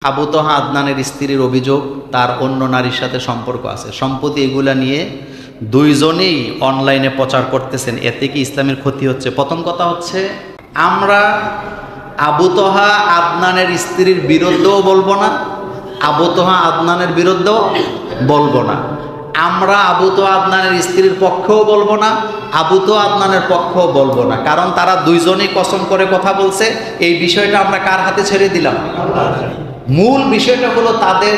আবু তোহা আদনানের স্ত্রীর অভিযোগ তার অন্য নারীর সাথে সম্পর্ক আছে, সম্পত্তি এগুলা নিয়ে দুইজনেই অনলাইনে প্রচার করতেছেন। এতে কি ইসলামের ক্ষতি হচ্ছে? প্রথম কথা হচ্ছে, আমরা আবু তোহা আদনানের স্ত্রীর বিরুদ্ধেও বলবো না, আবু তোহা আদনানের বিরুদ্ধেও বলবো না। আমরা আবু তোহা আদনানের স্ত্রীর পক্ষেও বলবো না, আবু তোহা আদনানের পক্ষেও বলবো না, কারণ তারা দুইজনেই কসম করে কথা বলছে। এই বিষয়টা আমরা কার হাতে ছেড়ে দিলাম? মূল বিষয়টা হলো তাদের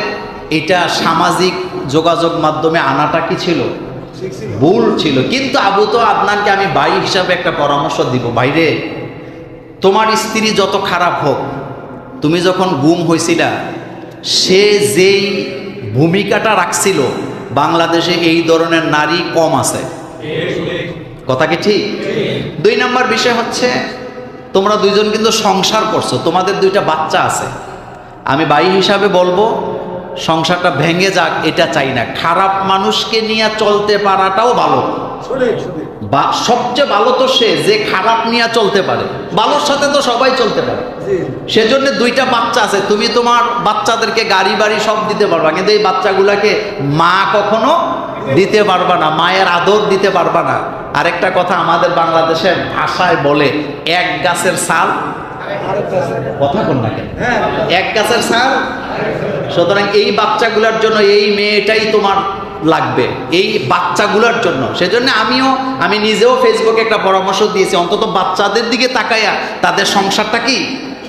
এটা সামাজিক যোগাযোগ মাধ্যমে আনাটা কি ছিল? ভুল ছিল। কিন্তু আবু তোহা আদনানকে আমি ভাই হিসাবে একটা পরামর্শ দিব, ভাইরে, তোমার স্ত্রী যত খারাপ হোক, তুমি যখন গুম হয়েছিলা, সে যেই ভূমিকাটা রাখছিল, বাংলাদেশে এই ধরনের নারী কম আছে। কথা কি ঠিক? দুই নম্বর বিষয় হচ্ছে, তোমরা দুইজন কিন্তু সংসার করছো, তোমাদের দুইটা বাচ্চা আছে। আমি ভাই হিসাবে বলবো, সংসারটা ভেঙে যাক এটা চাই না। খারাপ মানুষকে নিয়ে চলতে পারাটাও ভালো। সবচেয়ে ভালো তো সে যে খারাপ নিয়ে চলতে পারে, ভালোর সাথে তো সবাই চলতে পারে। সেজন্য দুইটা বাচ্চা আছে, তুমি তোমার বাচ্চাদেরকে গাড়ি বাড়ি সব দিতে পারবা, কিন্তু এই বাচ্চাগুলাকে মা কখনো দিতে পারবা না, মায়ের আদর দিতে পারবা না। আরেকটা কথা, আমাদের বাংলাদেশের ভাষায় বলে, এক গাছের ছাল, কথা কোন না কেন, এক গাছের ছাল। সুতরাং এই বাচ্চাগুলোর জন্য এই মেয়েটাই তোমার লাগবে, এই বাচ্চাগুলোর জন্য। সেজন্য আমি নিজেও ফেসবুকে একটা পরামর্শ দিয়েছি, অন্তত বাচ্চাদের দিকে তাকাইয়া তাদের সংসারটা কি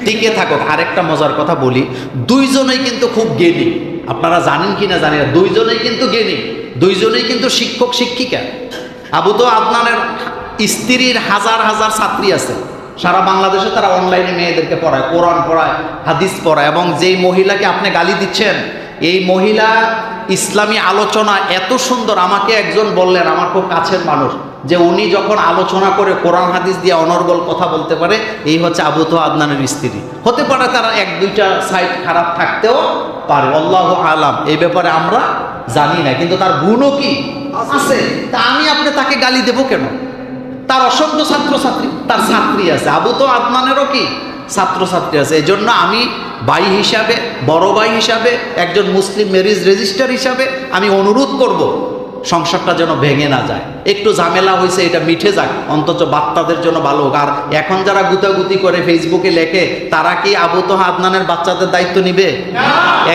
টিকে থাকুক। আরেকটা মজার কথা বলি, দুইজনেই কিন্তু খুব জ্ঞানী, আপনারা জানেন কি না জানি না, দুইজনেই কিন্তু জ্ঞানী, দুইজনেই কিন্তু শিক্ষক শিক্ষিকা। আবু তোহা আদনানের স্ত্রীর হাজার হাজার ছাত্রী আছে সারা বাংলাদেশে, তারা অনলাইনে মেয়েদেরকে পড়ায়, কোরআন পড়ায়, হাদিস পড়ায়। এবং যেই মহিলাকে আপনি গালি দিচ্ছেন, এই মহিলা ইসলামী আলোচনা এত সুন্দর। আমাকে একজন বললেন, আমার খুব কাছের মানুষ, যে উনি যখন আলোচনা করে কোরআন হাদিস দিয়ে অনর্গল কথা বলতে পারে, এই হচ্ছে আবু তোহা আদনানের স্ত্রী। হতে পারে তারা এক দুইটা সাইড খারাপ থাকতেও পারে, আল্লাহু আলাম, এই ব্যাপারে আমরা জানি না, কিন্তু তার গুণও কি আছে। তা আমি আপনি তাকে গালি দেব কেন? তার অসংখ্য ছাত্রছাত্রী, তার ছাত্রী আছে। আবু তোহা আদনানেরও কি ছাত্রছাত্রী আছে। এই জন্য আমি ভাই হিসাবে, বড় ভাই হিসাবে, একজন মুসলিম ম্যারেজ রেজিস্টার হিসাবে আমি অনুরোধ করব, সংসারটা যেন ভেঙে না যায়। একটু ঝামেলা হয়েছে, এটা মিঠে যাক, অন্তত বাচ্চাদের জন্য ভালো হোক। আর এখন যারা গুতাগুতি করে ফেসবুকে লেখে, তারা কি আবু তোহা আদনানের বাচ্চাদের দায়িত্ব নিবে?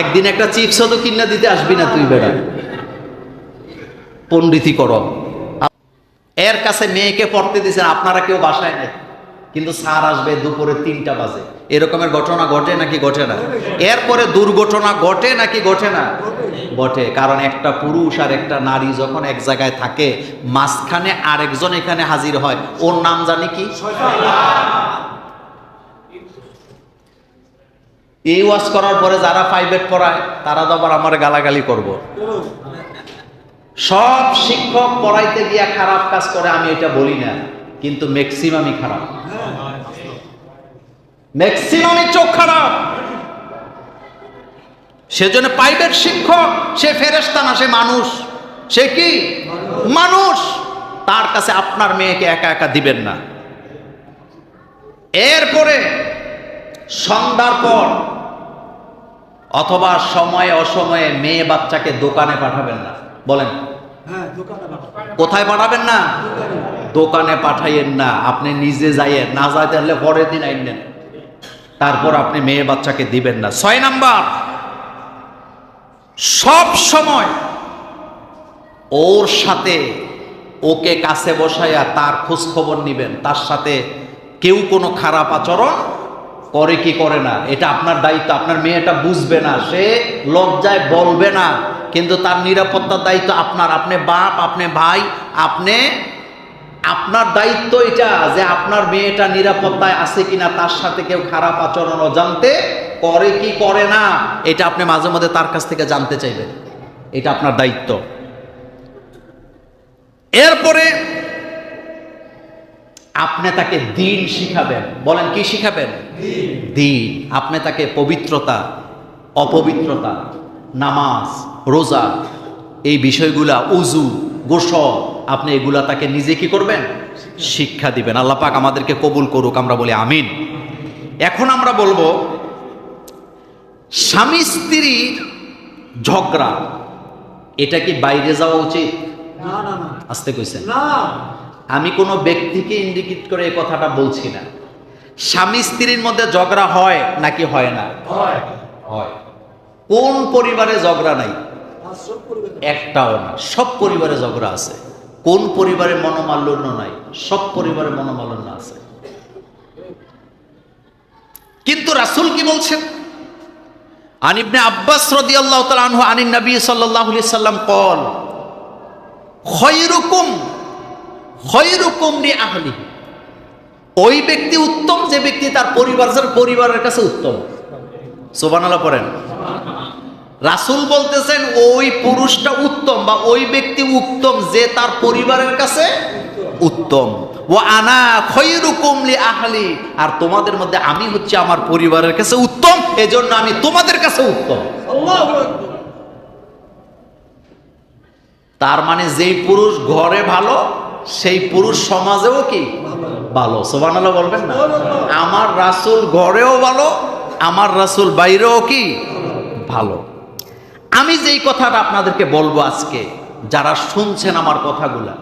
একদিন একটা চিপসও তো কিনা দিতে আসবি না তুই, বেড়া পণ্ডিতি করো। এর কাছে মেয়েকে পড়তে দিয়েছেন, আপনারা কেউ বাসায় নেই, কিন্তু স্যার আসবে দুপুরে 3টা বাজে। এরকমের ঘটনা ঘটে নাকি ঘটে না? এরপরে দুর্ঘটনা ঘটে নাকি ঘটে না? ঘটে। কারণ একটা পুরুষ আর একটা নারী যখন এক জায়গায় থাকে, মাঝখানে আরেকজন এখানে হাজির হয়, ওর নাম জানি কি? এই ওয়াজ করার পরে যারা প্রাইভেট পড়ায়, তারা তো আবার আমার গালাগালি করব। সব শিক্ষক পড়াইতে গিয়া খারাপ কাজ করে আমি এটা বলি না, কিন্তু ম্যাক্সিমামই খারাপ, ম্যাক্সিমামই চোখ খারাপ। সেজন্য প্রাইভেট শিক্ষক সে ফেরেশতা না, সে মানুষ। সে কি মানুষ? তার কাছে আপনার মেয়েকে একা একা দিবেন না। এরপরে সন্ধ্যার পর অথবা সময়ে অসময়ে মেয়ে বাচ্চাকে দোকানে পাঠাবেন না। বলেন, কোথায় পাঠাবেন না? দোকানে পাঠাইয়েন না। আপনি নিজে যাইয়েন, না যাইতে হলে পরের দিন আইনেন, তারপর আপনি মেয়ে বাচ্চাকে দিবেন না। 6 নাম্বার, সব সময় ওর সাথে, ওকে কাছে বসাইয়া তার খোঁজ খবর নিবেন, তার সাথে কেউ কোনো খারাপ আচরণ করে কি করে না, এটা আপনার দায়িত্ব। আপনার মেয়েটা বুঝবে না, সে লজ্জায় বলবে না, কিন্তু তার নিরাপত্তার দায়িত্ব আপনার। আপনি বাপ, আপনি ভাই, আপনার দায়িত্ব এটা, যে আপনার মেয়েটা নিরাপত্তায় আছে কিনা, তার সাথে কেউ খারাপ আচরণ অজান্তে করে কি করে না, এটা আপনি মাঝে মধ্যে তার কাছ থেকে জানতে চাইবেন, এটা আপনার দায়িত্ব। এরপরে আপনি তাকে দ্বীন শিখাবেন। বলেন, কি শিখাবেন? দ্বীন। আপনি তাকে পবিত্রতা, অপবিত্রতা, নামাজ, রোজা, এই বিষয়গুলা, উজু, গোসল, আপনি এগুলা তাকে নিজে কি করবেন? শিক্ষা দিবেন। আল্লাহ পাক আমাদেরকে কবুল করুক, আমরা বলি আমিন। এখন আমরা বলবো, স্বামী স্ত্রীর ঝগড়া, এটা কি বাইরে যাওয়া উচিত? না না না, আসতে কইছেন। না। আমি কোনো ব্যক্তিকে ইন্ডিকেট করে এই কথাটা বলছি না। স্বামী স্ত্রীর মধ্যে ঝগড়া হয় নাকি হয় না? হয়। হয়। কোন পরিবারে ঝগড়া নাই? আর সব পরিবার একটাও না, সব পরিবারে ঝগড়া আছে। কোন পরিবারে মনোমালিন্য নাই? সব পরিবারে মনোমালিন্য আছে। কিন্তু রাসূল কি বলছেন? আন ইবনে আব্বাস রাদিয়াল্লাহু তাআলা আনহু আনিন নবী সাল্লাল্লাহু আলাইহি সাল্লাম قال খয়রুকুম লিআহলিহি, ওই ব্যক্তি উত্তম যে ব্যক্তি তার পরিবারের কাছে উত্তম। সুবহানাল্লাহ পড়েন। রাসূল বলতেছেন ওই পুরুষটা উত্তম বা ওই ব্যক্তি উত্তম যে তার পরিবারের কাছে উত্তম। ওয়া আনা খয়রুকুম লিআহলি, আর তোমাদের মধ্যে আমি হচ্ছে আমার পরিবারের কাছে উত্তম, এজন্য আমি তোমাদের কাছে উত্তম। আল্লাহু আকবার। তার মানে যেই পুরুষ ঘরে ভালো সেই পুরুষ সমাজেও কি ভালো। সুবহানাল্লাহ বলবেন না? আমার রাসূল ঘরেও ভালো, আমার রাসূল বাইরেও কি ভালো। আমি যেই কথাটা আপনাদেরকে বলবো আজকে, যারা শুনছেন আমার কথাগুলা,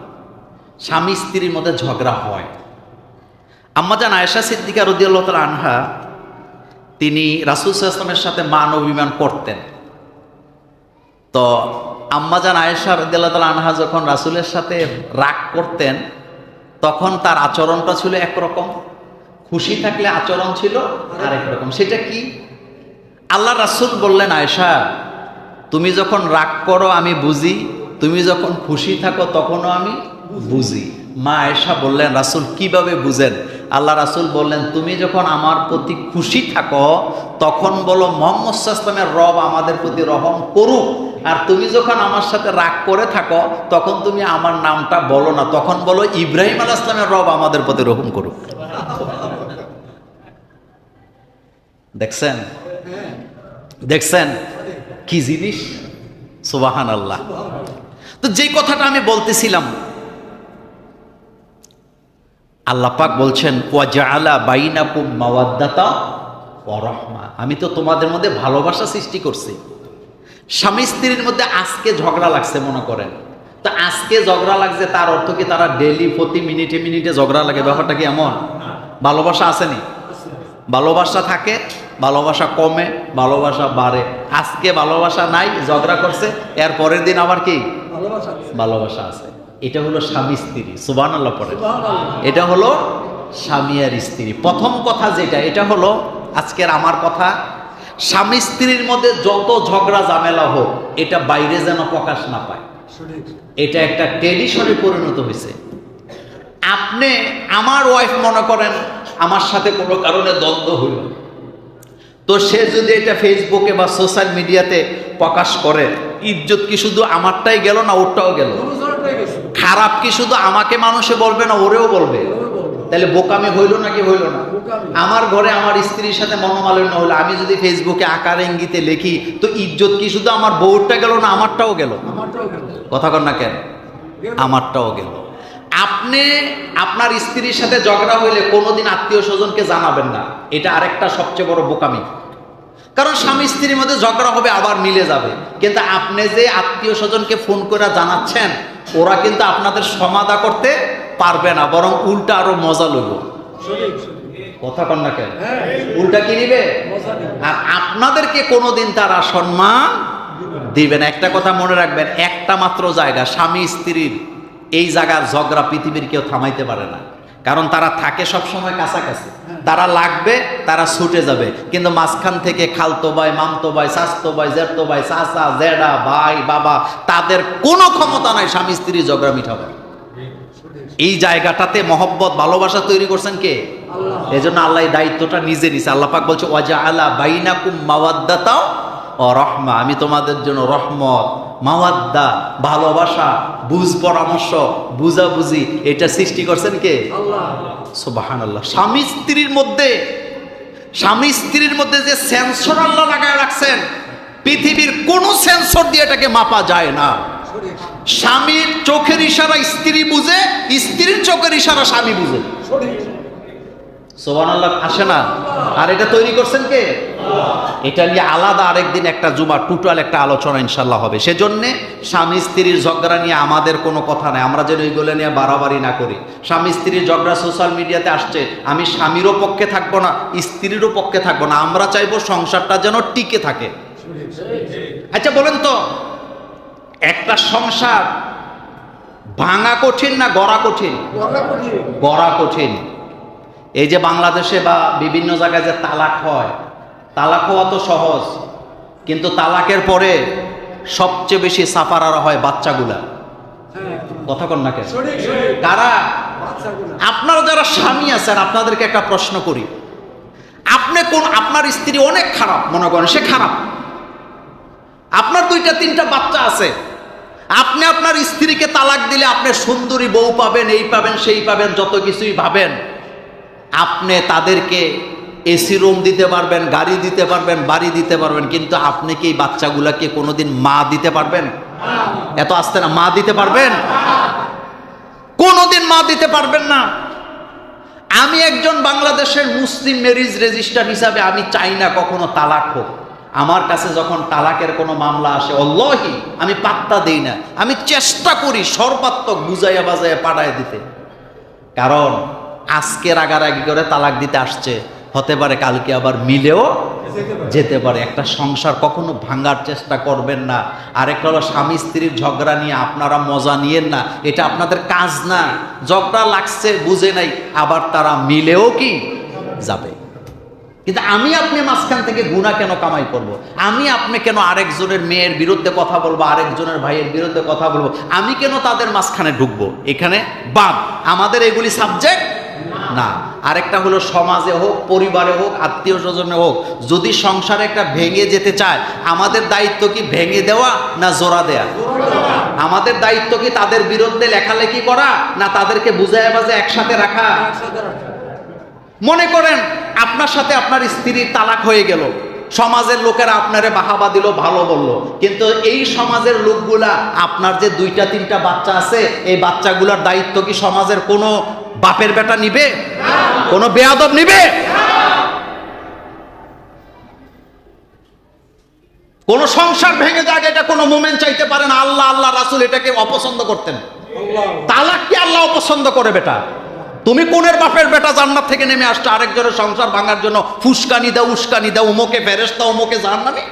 স্বামী স্ত্রীর মধ্যে ঝগড়া হয়। আম্মাজান আয়েশা সিদ্দিকা রাদিয়াল্লাহু তাআলা আনহা, তিনি রাসূল সাল্লাল্লাহু আলাইহি ওয়াসাল্লামের সাথে মান অভিমান করতেন। তো আম্মাজান আয়েশা রাদিয়াল্লাহু তাআলা আনহা যখন রাসূলের সাথে রাগ করতেন, তখন তার আচরণটা ছিল একরকম, খুশি থাকলে আচরণ ছিল আরেক রকম। সেটা কি? আল্লাহ রাসূল বললেন, আয়েশা তুমি যখন রাগ করো আমি বুঝি, তুমি যখন খুশি থাকো তখনও আমি বুঝি। মা আয়েশা বললেন, রাসূল কিভাবে বুঝেন? আল্লাহ রাসূল বললেন, তুমি যখন আমার প্রতি খুশি থাকো তখন বলো মুহাম্মদ সাল্লাল্লাহু আলাইহি ওয়াসাল্লামের রব আমাদের প্রতি রহম করুক, আর তুমি যখন আমার সাথে রাগ করে থাকো তখন তুমি আমার নামটা বলো না, তখন বলো ইব্রাহিম আলাইহিস সালামের রব আমাদের প্রতি রহম করুক। দেখছেন? দেখছেন কি জিনিস? সুবহানাল্লাহ। তো যেই কথাটা আমি বলতেছিলাম, আল্লাহ পাক বলছেন ওয়া জাআলা বাইনাকুম মাওয়াদ্দাতা ওয়া রাহমা, আমি তো তোমাদের মধ্যে ভালোবাসা সৃষ্টি করছি। স্বামী স্ত্রীর মধ্যে আজকে ঝগড়া লাগছে মনে করেন, তো আজকে ঝগড়া লাগছে তার অর্থ কি তারা ডেইলি প্রতি মিনিটে মিনিটে ঝগড়া লাগে? ব্যাপারটা কি এমন? ভালোবাসা আসেনি? ভালোবাসা থাকে, ভালোবাসা কমে, ভালোবাসা বাড়ে। আজকে ভালোবাসা নাই, ঝগড়া করছে, এর পরের দিন আবার কি ভালোবাসা। ভালোবাসা আছে। এটা হলো স্বামী স্ত্রী। সুবহানাল্লাহ পড়ে। সুবহানাল্লাহ। এটা হলো স্বামী আর স্ত্রী। প্রথম কথা যেটা, এটা হলো আজকের আমার কথা, স্বামী স্ত্রীর মধ্যে যত ঝগড়া ঝামেলা হোক এটা বাইরে যেন প্রকাশ না পায়। সঠিক। এটা একটা ট্রেডিশনে পরিণত হয়েছে। আপনি আমার ওয়াইফ মনে করেন আমার সাথে কোনো কারণে দ্বন্দ্ব হইল, তো সে যদি এটা ফেসবুকে বা সোশ্যাল মিডিয়াতে প্রকাশ করে, ইজ্জত কি শুধু আমারটাই গেল না ওরটাও গেল? অনুসরণটাই গেছে। খারাপ কি শুধু আমাকে মানুষে বলবে না ওরেও বলবে? তাহলে বোকামি হইল নাকি হইল না? বোকামি। আমার ঘরে আমার স্ত্রীর সাথে মনোমালিন্য হলো, আমি যদি ফেসবুকে আকার ইঙ্গিতে লিখি, তো ইজ্জত কি শুধু আমার বউরটা গেল না আমারটাও গেল? আমারটাও গেল। কথা কর না কেন? আমারটাও গেল। আপনি আপনার স্ত্রীর সাথে ঝগড়া হইলে কোনোদিন আত্মীয় স্বজনকে জানাবেন না, এটা আরেকটা সবচেয়ে বড় বোকামি। কারণ স্বামী স্ত্রীর মধ্যে ঝগড়া হবে আবার মিলে যাবে, কিন্তু আপনি যে আত্মীয় স্বজনকে ফোন করে জানাচ্ছেন ওরা কিন্তু আপনাদের সমাধা করতে পারবে না, বরং উল্টা আরো মজা লইব। সঠিক, সঠিক। কথা কন না কেন? হ্যাঁ। উল্টা কি নিবে? মজা নেই। আর আপনাদেরকে কোনোদিন তারা সম্মান দিবেন। একটা কথা মনে রাখবেন, একটা মাত্র জায়গা স্বামী স্ত্রীর, এই জায়গার ঝগড়া পৃথিবীর কেউ থামাইতে পারে না, কারণ তারা থাকে সবসময় কাছাকাছি। তারা লাগবে, তারা ছুটে যাবে, কিন্তু মাঝখান থেকে খালতো ভাই, মামতো ভাই, চাচতো ভাই, জেঠতো ভাই, চাচা, জেঠা, ভাই, বাবা, তাদের কোনো ক্ষমতা নাই স্বামী স্ত্রী ঝগড়া মিটাবার। এই জায়গাটাতে মহব্বত ভালোবাসা তৈরি করছেন কে? আল্লাহ। এই জন্য আল্লাহ এই দায়িত্বটা নিজে নিছে। আল্লাহ পাক বলছে ওয়াজআলা বাইনাকুম মাওয়াদ্দাতা ও রহমা, আমি তোমাদের জন্য রহমত, মাওয়াদ্দা, ভালোবাসা, বুঝ পরামর্শ, বুঝাবুঝি, এটা সৃষ্টি করছেন কে? আল্লাহ। সুবহানাল্লাহ। স্বামী স্ত্রীর মধ্যে যে সেন্সর আল্লাহ লাগায় রাখছেন, পৃথিবীর কোন সেন্সর দিয়ে এটাকে মাপা যায় না। সঠিক, স্বামীর চোখের ইশারা স্ত্রী বুঝে, স্ত্রীর চোখের ইশারা স্বামী বুঝে। সঠিক। সুবহানাল্লাহ আসে না? আর এটা তৈরি করছেন কে? এটা নিয়ে আলাদা আরেকদিন একটা জুমা টোটাল একটা আলোচনা ইনশাল্লাহ হবে। সেজন্যে স্বামী স্ত্রীর ঝগড়া নিয়ে আমাদের কোনো কথা নাই, আমরা যেন এইগুলো নিয়ে বাড়াবাড়ি না করি। স্বামী স্ত্রীর ঝগড়া সোশ্যাল মিডিয়াতে আসছে, আমি স্বামীরও পক্ষে থাকবো না, স্ত্রীরও পক্ষে থাকবো না, আমরা চাইবো সংসারটা যেন টিকে থাকে। আচ্ছা বলেন তো, একটা সংসার ভাঙা কঠিন না গড়া কঠিন? গড়া কঠিন। এই যে বাংলাদেশে বা বিভিন্ন জায়গায় যে তালাক হয়, তালাক হওয়া তো সহজ, কিন্তু তালাকের পরে সবচেয়ে বেশি সাফারার হয় বাচ্চাগুলা। কথা কন না কেন? কারা? আপনারা যারা স্বামী আছেন, আপনাদেরকে একটা প্রশ্ন করি, আপনি কোন, আপনার স্ত্রী অনেক খারাপ, মনে করেন সে খারাপ, আপনার 2-3টা বাচ্চা আছে, আপনি আপনার স্ত্রীকে তালাক দিলে আপনি সুন্দরী বউ পাবেন, এই পাবেন সেই পাবেন, যত কিছুই ভাবেন, আপনি তাদেরকে এসি রুম দিতে পারবেন, গাড়ি দিতে পারবেন, বাড়ি দিতে পারবেন, কিন্তু আপনি কি এই বাচ্চাগুলাকে কোনোদিন মা দিতে পারবেন? এত আসতে না, মা দিতে পারবেন? কোনোদিন মা দিতে পারবেন না। আমি একজন বাংলাদেশের মুসলিম ম্যারেজ রেজিস্ট্রার হিসাবে আমি চাই না কখনো তালাক হোক। আমার কাছে যখন তালাকের কোনো মামলা আসে, আল্লাহি আমি পাত্তা দেই না, আমি চেষ্টা করি সর্বাত্মক বুঝাইয়া বাজাইয়া পাঠায় দিতে। কারণ আজকে রাগারাগি করে তালাক দিতে আসছে, হতে পারে কালকে আবার মিলেও যেতে পারে। একটা সংসার কখনো ভাঙার চেষ্টা করবেন না। আরেকটা হলো স্বামী স্ত্রীর ঝগড়া নিয়ে আপনারা মজা নিয়েন না, এটা আপনাদের কাজ না। ঝগড়া লাগছে বুঝে নাই, আবার তারা মিলেও কি যাবে। কিন্তু আমি আপনি মাঝখান থেকে গুনাহ কেন কামাই করব? আমি আপনি কেন আরেকজনের মেয়ের বিরুদ্ধে কথা বলবো, আরেকজনের ভাইয়ের বিরুদ্ধে কথা বলবো? আমি কেন তাদের মাঝখানে ঢুকবো? এখানে বাদ, আমাদের এগুলি সাবজেক্ট না। আরেকটা হলো সমাজে হোক, পরিবারে হোক, আত্মীয় স্বজনে হোক, যদি সংসারে একটা ভেঙে যেতে চায়, আমাদের দায়িত্ব কি ভেঙে দেওয়া না জোড়া দেয়া? আমাদের দায়িত্ব কি তাদের বিরুদ্ধে লেখালেখি করা না তাদেরকে বুঝায় বাজে একসাথে রাখা? মনে করেন আপনার সাথে আপনার স্ত্রীর তালাক হয়ে গেল, সমাজের লোকেরা আপনারে বাহাবা দিল, ভালো বলল, কিন্তু এই সমাজের লোকগুলা আপনার যে 2-3টা বাচ্চা আছে, এই বাচ্চাগুলার দায়িত্ব কি সমাজের কোনো বাপের বেটা নিবে? কোনো বেয়াদব নিবে? কোন সংসার ভেঙে যাক, এটা কোনো মোমেন্ট চাইতে পারে না। আল্লাহ আল্লাহ রাসূল এটাকে অপছন্দ করতেন। তালাক কি আল্লাহ অপছন্দ করে? বেটা, তুমি কোনের বাপের বেটা জান্নাত থেকে নেমে আসছে আরেকজনের সংসার ভাঙার জন্য ফুসকানি দাও, উস্কানি দাও, ওমকে ফেরেশতা, ওমকে জাহান্নামী।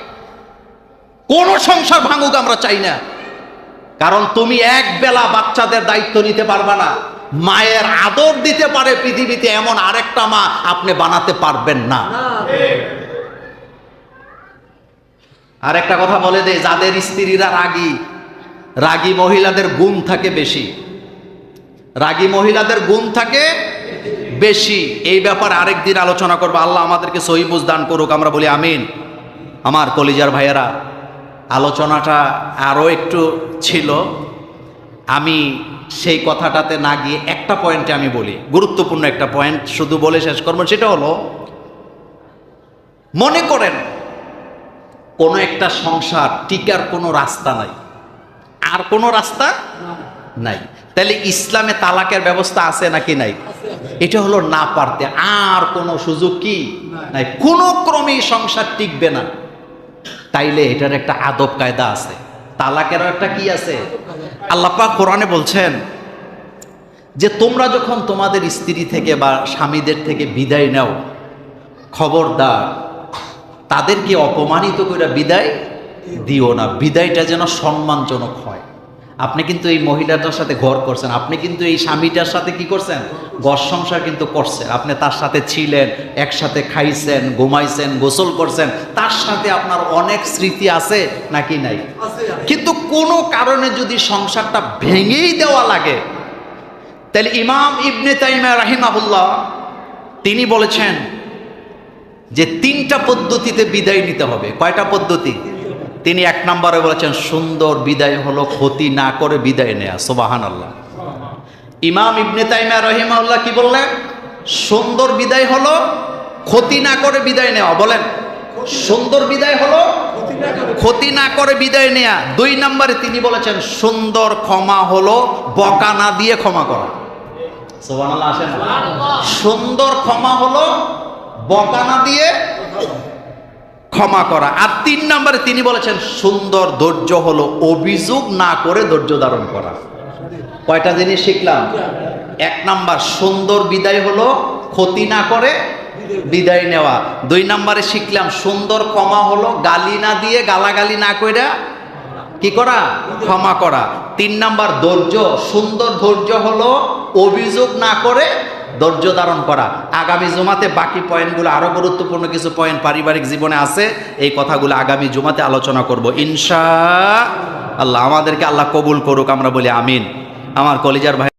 কোন সংসার ভাঙুক আমরা চাই না। কারণ তুমি এক বেলা বাচ্চাদের দায়িত্ব নিতে পারবা না। মায়ের আদর দিতে পারে পৃথিবীতে এমন আরেকটা মা আপনি বানাতে পারবেন না। আর একটা কথা বলে দেয়, যাদের স্ত্রীরা রাগী, রাগী মহিলাদের গুণ থাকে বেশি। রাগী মহিলাদের গুণ থাকে বেশি। এই ব্যাপারে আরেকদিন আলোচনা করবো। আল্লাহ আমাদেরকে সহি বুঝ দান করুক, আমরা বলি আমিন। আমার কলিজার ভাইয়েরা, আলোচনাটা আরও একটু ছিল, আমি সেই কথাটাতে না গিয়ে একটা পয়েন্টে আমি বলি, গুরুত্বপূর্ণ একটা পয়েন্ট শুধু বলে শেষ করবো। সেটা হলো, মনে করেন কোনো একটা সংসার টিকার কোনো রাস্তা নাই, আর কোনো রাস্তা নাই, তাহলে ইসলামে তালাকের ব্যবস্থা আছে নাকি নাই? এটা হলো না পারতে, আর কোনো সুযোগ কি নাই, কোনো ক্রমেই সংসার টিকবে না। তাইলে এটার একটা আদব কায়দা আছে, তালাকেরও একটা কি আছে। আল্লাহ পাক কোরআনে বলছেন যে তোমরা যখন তোমাদের স্ত্রী থেকে বা স্বামীদের থেকে বিদায় নাও, খবরদার তাদেরকে অপমানিত করে বিদায় দিও না। বিদায়টা যেন সম্মানজনক হয়। আপনি কিন্তু এই মহিলাটার সাথে ঘর করছেন, আপনি কিন্তু এই স্বামীটার সাথে কি করছেন? ঘর সংসার কিন্তু করছেন। আপনি তার সাথে ছিলেন, একসাথে খাইছেন, ঘুমাইছেন, গোসল করছেন, তার সাথে আপনার অনেক স্মৃতি আছে নাকি নাই? কিন্তু কোনো কারণে যদি সংসারটা ভেঙেই দেওয়া লাগে, তাহলে ইমাম ইবনে তাইমিয়া রাহিমাহুল্লাহ তিনি বলেছেন যে 3টা পদ্ধতিতে বিদায় নিতে হবে। কয়টা পদ্ধতি? তিনি 1 নম্বরে বলেছেন সুন্দর বিদায় হলো ক্ষতি না করে বিদায় নেয়া। সুবহানাল্লাহ। ইমাম ইবনে তাইমিয়া রাহিমাহুল্লাহ কি বললেন? সুন্দর বিদায় হলো ক্ষতি না করে বিদায় নেওয়া। বলেন, সুন্দর বিদায় হলো ক্ষতি না করে বিদায় নেয়া। 2 নম্বরে তিনি বলেছেন সুন্দর ক্ষমা হলো বকা না দিয়ে ক্ষমা করা। সুবহানাল্লাহ। আসেন, সুন্দর ক্ষমা হলো বকা না দিয়ে ক্ষমা করা। আর 3 নম্বরে তিনি বলেছেন সুন্দর ধৈর্য হলো অভিযোগ না করে ধৈর্য ধারণ করা। কয়টা জিনিস শিখলাম? 1 নাম্বার সুন্দর বিদায় হলো ক্ষতি না করে বিদায় নেওয়া। 2 নম্বরে শিখলাম সুন্দর ক্ষমা হলো গালি না দিয়ে গালাগালি না কইরা কি করা? ক্ষমা করা। 3 নাম্বার ধৈর্য, সুন্দর ধৈর্য হলো অভিযোগ না করে ধৈর্য ধারণ করা। আগামী জুমাতে বাকি পয়েন্টগুলো, আরো গুরুত্বপূর্ণ কিছু পয়েন্ট পারিবারিক জীবনে আছে, এই কথাগুলো আগামী জুমাতে আলোচনা করব ইনশাআল্লাহ। আমাদেরকে আল্লাহ কবুল করুক, আমরা বলি আমিন। আমার কলিজার ভাই